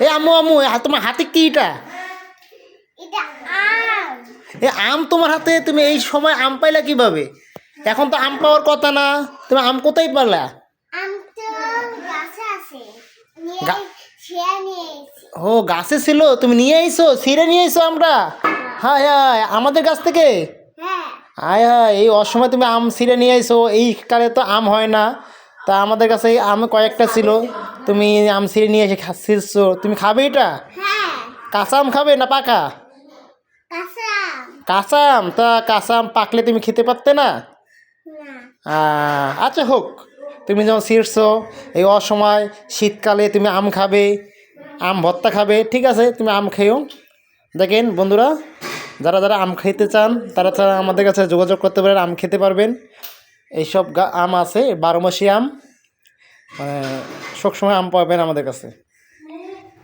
এ আম্মু আম্মু তোমার হাতে কি এটা? এটা আম। এ আম তোমার হাতে, তুমি এই সময় আম পাইলা কিভাবে? এখন তো আম পাওয়ার কথা না, তুমি আম কোথায় পালা? আম তো গাছে আছে, গা- নিয়ে এসেছি। ও গাছে ছিল, তুমি নিয়ে আইছো, ছিঁড়ে নিয়ে আইছো আমরা? হায় হায়, আমাদের গাছ থেকে? হ্যাঁ। হায় হায়, এই অসময় তুমি আম ছিঁড়ে নিয়ে আইছো, এই কালে তো আম হয় না। তা আমাদের কাছে এই আম কয়েকটা ছিল, তুমি আম ছিঁড়ে নিয়ে এসে ছিঁড়ছো, তুমি খাবে এটা? হ্যাঁ, কাঁচা আম খাবে না পাকা? কাঁচা আম। কাঁচা আম, তা কাঁচা আম পাকলে তুমি খেতে পারতে না? না। আচ্ছা হোক, তুমি যখন ছিঁড়ছো এই অসময় শীতকালে তুমি আম খাবে, আম ভর্তা খাবে, ঠিক আছে তুমি আম খেও। দেখেন বন্ধুরা, যারা যারা আম খেতে চান তারা তারা আমাদের কাছে যোগাযোগ করতে পারেন, আম খেতে পারবেন। এইসব আম আছে 12 মাসি আম, মানে সবসময় আম পাবেন আমাদের কাছে।